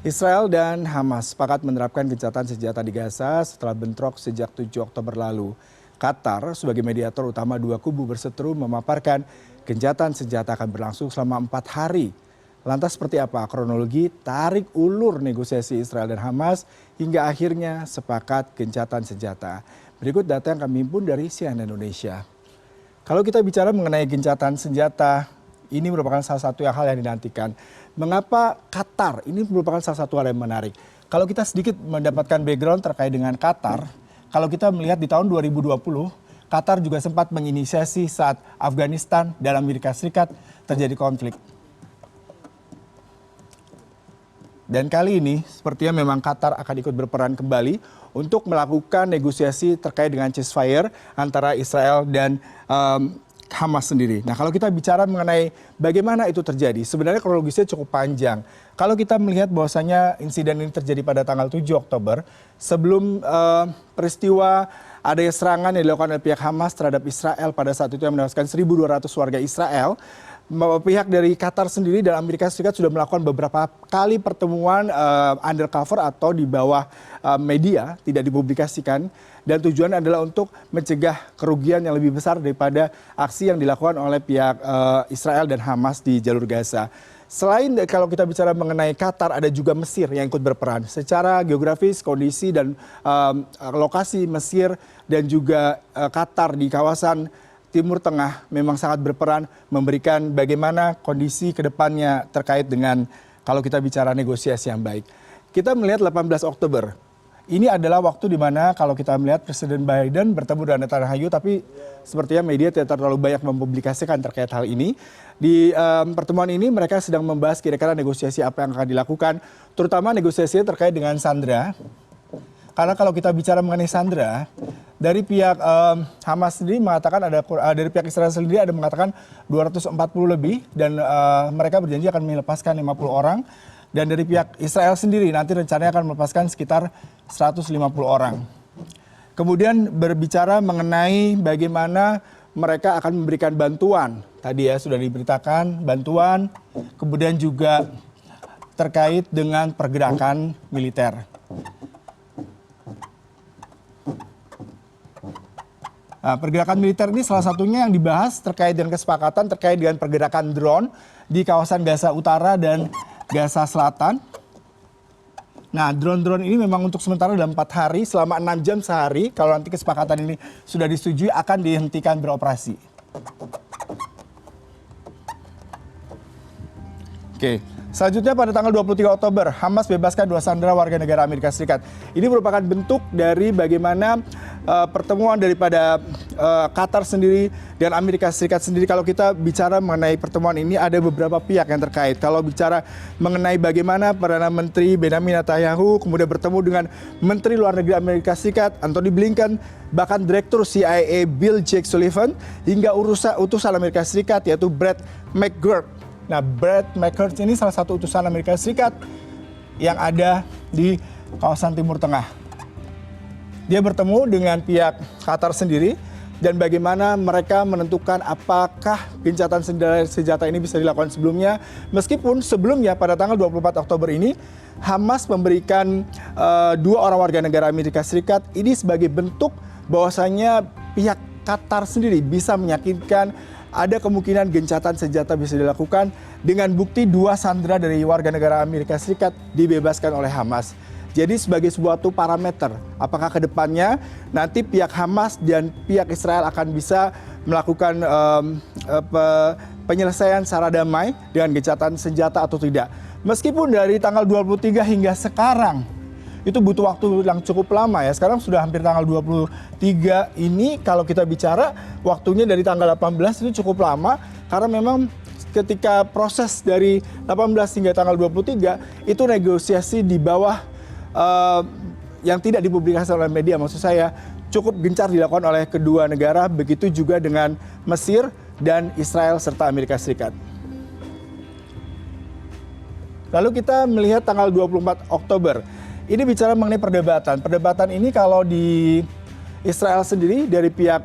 Israel dan Hamas sepakat menerapkan gencatan senjata di Gaza setelah bentrok sejak 7 Oktober lalu. Qatar sebagai mediator utama dua kubu berseteru memaparkan gencatan senjata akan berlangsung selama 4 hari. Lantas seperti apa kronologi tarik ulur negosiasi Israel dan Hamas hingga akhirnya sepakat gencatan senjata? Berikut data yang kami himpun dari CNN Indonesia. Kalau kita bicara mengenai gencatan senjata, ini merupakan salah satu hal yang dinantikan. Mengapa Qatar? Ini merupakan salah satu hal yang menarik. Kalau kita sedikit mendapatkan background terkait dengan Qatar, kalau kita melihat di tahun 2020, Qatar juga sempat menginisiasi saat Afghanistan dan Amerika Serikat terjadi konflik. Dan kali ini sepertinya memang Qatar akan ikut berperan kembali untuk melakukan negosiasi terkait dengan ceasefire antara Israel dan Hamas sendiri. Nah, kalau kita bicara mengenai bagaimana itu terjadi, sebenarnya kronologisnya cukup panjang. Kalau kita melihat bahwasanya insiden ini terjadi pada tanggal 7 Oktober, sebelum peristiwa adanya serangan yang dilakukan oleh pihak Hamas terhadap Israel pada saat itu yang menewaskan 1.200 warga Israel, pihak dari Qatar sendiri dan Amerika Serikat sudah melakukan beberapa kali pertemuan undercover atau di bawah media, tidak dipublikasikan. Dan tujuannya adalah untuk mencegah kerugian yang lebih besar daripada aksi yang dilakukan oleh pihak Israel dan Hamas di jalur Gaza. Selain kalau kita bicara mengenai Qatar, ada juga Mesir yang ikut berperan. Secara geografis, kondisi dan lokasi Mesir dan juga Qatar di kawasan Timur Tengah memang sangat berperan memberikan bagaimana kondisi ke depannya terkait dengan kalau kita bicara negosiasi yang baik. Kita melihat 18 Oktober. Ini adalah waktu di mana kalau kita melihat Presiden Biden bertemu dengan Netanyahu, tapi sepertinya media tidak terlalu banyak mempublikasikan terkait hal ini. Di pertemuan ini mereka sedang membahas kira-kira negosiasi apa yang akan dilakukan, terutama negosiasi terkait dengan Sandra. Karena kalau kita bicara mengenai Sandra, dari pihak Hamas sendiri mengatakan dari pihak Israel sendiri ada mengatakan 240 lebih dan mereka berjanji akan melepaskan 50 orang. Dan dari pihak Israel sendiri nanti rencananya akan melepaskan sekitar 150 orang. Kemudian berbicara mengenai bagaimana mereka akan memberikan bantuan. Tadi ya sudah diberitakan bantuan, kemudian juga terkait dengan pergerakan militer. Nah, pergerakan militer ini salah satunya yang dibahas terkait dengan kesepakatan terkait dengan pergerakan drone di kawasan Gaza Utara dan Gaza Selatan. Nah, drone-drone ini memang untuk sementara dalam 4 hari, selama 6 jam sehari. Kalau nanti kesepakatan ini sudah disetujui, akan dihentikan beroperasi. Oke. Selanjutnya pada tanggal 23 Oktober, Hamas bebaskan 2 sandera warga negara Amerika Serikat. Ini merupakan bentuk dari bagaimana pertemuan daripada Qatar sendiri dan Amerika Serikat sendiri. Kalau kita bicara mengenai pertemuan ini, ada beberapa pihak yang terkait. Kalau bicara mengenai bagaimana Perdana Menteri Benjamin Netanyahu kemudian bertemu dengan Menteri Luar Negeri Amerika Serikat, Antony Blinken, bahkan Direktur CIA Bill Jake Sullivan, hingga utusan Amerika Serikat yaitu Brett McGurk. Nah, Brett McGurk ini salah satu utusan Amerika Serikat yang ada di kawasan Timur Tengah. Dia bertemu dengan pihak Qatar sendiri dan bagaimana mereka menentukan apakah gencatan senjata ini bisa dilakukan sebelumnya. Meskipun sebelumnya pada tanggal 24 Oktober ini Hamas memberikan 2 orang warga negara Amerika Serikat ini sebagai bentuk bahwasanya pihak Qatar sendiri bisa meyakinkan ada kemungkinan gencatan senjata bisa dilakukan dengan bukti 2 sandera dari warga negara Amerika Serikat dibebaskan oleh Hamas. Jadi sebagai sebuah parameter, apakah ke depannya nanti pihak Hamas dan pihak Israel akan bisa melakukan penyelesaian secara damai dengan gencatan senjata atau tidak. Meskipun dari tanggal 23 hingga sekarang, itu butuh waktu yang cukup lama ya. Sekarang sudah hampir tanggal 23 ini kalau kita bicara waktunya dari tanggal 18 itu cukup lama. Karena memang ketika proses dari 18 hingga tanggal 23 itu negosiasi di bawah yang tidak dipublikasikan oleh media. Maksud saya cukup gencar dilakukan oleh kedua negara. Begitu juga dengan Mesir dan Israel serta Amerika Serikat. Lalu kita melihat tanggal 24 Oktober. Ini bicara mengenai perdebatan. Perdebatan ini kalau di Israel sendiri dari pihak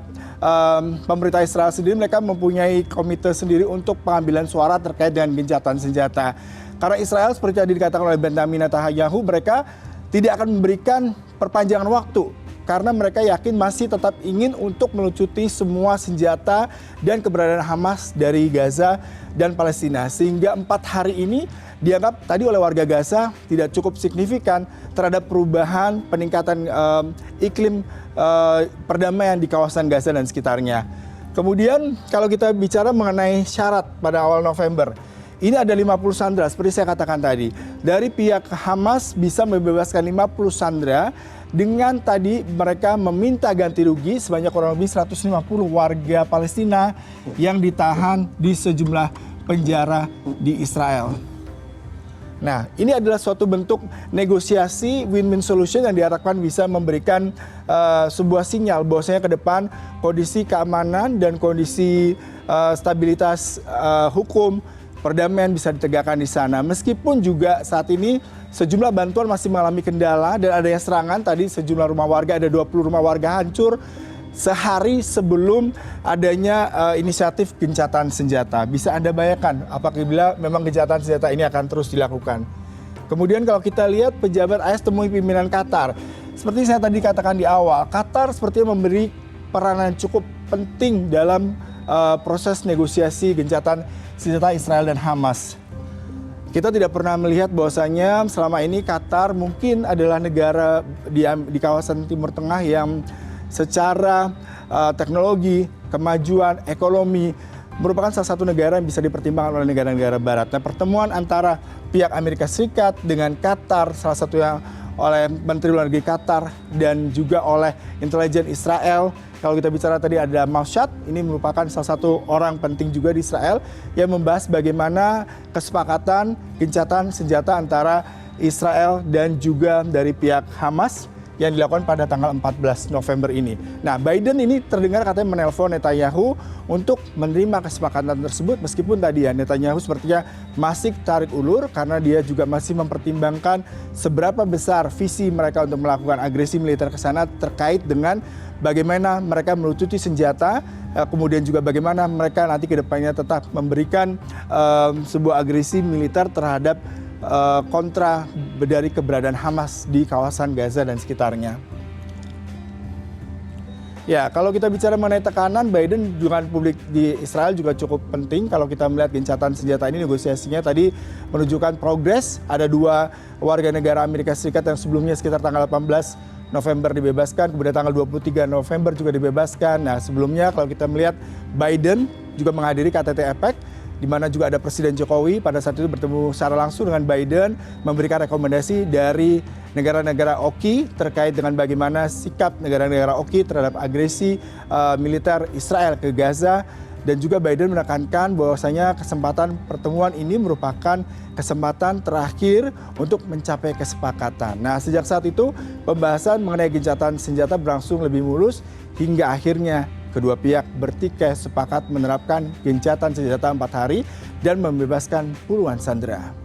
pemerintah Israel sendiri mereka mempunyai komite sendiri untuk pengambilan suara terkait dengan gencatan senjata. Karena Israel seperti tadi dikatakan oleh Benjamin Netanyahu, mereka tidak akan memberikan perpanjangan waktu karena mereka yakin masih tetap ingin untuk melucuti semua senjata dan keberadaan Hamas dari Gaza dan Palestina. Sehingga 4 hari ini dianggap tadi oleh warga Gaza tidak cukup signifikan terhadap perubahan peningkatan iklim perdamaian di kawasan Gaza dan sekitarnya. Kemudian kalau kita bicara mengenai syarat pada awal November, ini ada 50 sandera seperti saya katakan tadi. Dari pihak Hamas bisa membebaskan 50 sandera dengan tadi mereka meminta ganti rugi sebanyak kurang lebih 150 warga Palestina yang ditahan di sejumlah penjara di Israel. Nah, ini adalah suatu bentuk negosiasi win-win solution yang diharapkan bisa memberikan sebuah sinyal bahwasanya ke depan kondisi keamanan dan kondisi stabilitas hukum perdamaian bisa ditegakkan di sana. Meskipun juga saat ini sejumlah bantuan masih mengalami kendala dan adanya serangan tadi sejumlah rumah warga, ada 20 rumah warga hancur sehari sebelum adanya inisiatif gencatan senjata. Bisa Anda bayangkan apabila memang gencatan senjata ini akan terus dilakukan. Kemudian kalau kita lihat pejabat AS temui pimpinan Qatar. Seperti saya tadi katakan di awal, Qatar sepertinya memberi peranan cukup penting dalam proses negosiasi gencatan senjata Israel dan Hamas. Kita tidak pernah melihat bahwasanya selama ini Qatar mungkin adalah negara di kawasan Timur Tengah yang secara teknologi, kemajuan, ekonomi merupakan salah satu negara yang bisa dipertimbangkan oleh negara-negara barat. Nah, pertemuan antara pihak Amerika Serikat dengan Qatar, salah satunya oleh Menteri Luar Negeri Qatar dan juga oleh intelijen Israel. Kalau kita bicara tadi ada Maushad, ini merupakan salah satu orang penting juga di Israel yang membahas bagaimana kesepakatan gencatan senjata antara Israel dan juga dari pihak Hamas yang dilakukan pada tanggal 14 November ini. Nah, Biden ini terdengar katanya menelpon Netanyahu untuk menerima kesepakatan tersebut meskipun tadi ya Netanyahu sepertinya masih tarik ulur karena dia juga masih mempertimbangkan seberapa besar visi mereka untuk melakukan agresi militer ke sana terkait dengan bagaimana mereka melucuti senjata, kemudian juga bagaimana mereka nanti ke depannya tetap memberikan sebuah agresi militer terhadap kontra dari keberadaan Hamas di kawasan Gaza dan sekitarnya. Ya, kalau kita bicara mengenai tekanan, Biden dengan publik di Israel juga cukup penting. Kalau kita melihat gencatan senjata ini negosiasinya tadi menunjukkan progres. Ada 2 warga negara Amerika Serikat yang sebelumnya sekitar tanggal 18 November dibebaskan, kemudian tanggal 23 November juga dibebaskan. Nah, sebelumnya kalau kita melihat Biden juga menghadiri KTT APEC, di mana juga ada Presiden Jokowi pada saat itu bertemu secara langsung dengan Biden, memberikan rekomendasi dari negara-negara OKI terkait dengan bagaimana sikap negara-negara OKI terhadap agresi militer Israel ke Gaza. Dan juga Biden menekankan bahwasanya kesempatan pertemuan ini merupakan kesempatan terakhir untuk mencapai kesepakatan. Nah, sejak saat itu pembahasan mengenai gencatan senjata berlangsung lebih mulus hingga akhirnya kedua pihak bertikai sepakat menerapkan gencatan senjata 4 hari dan membebaskan puluhan sandera.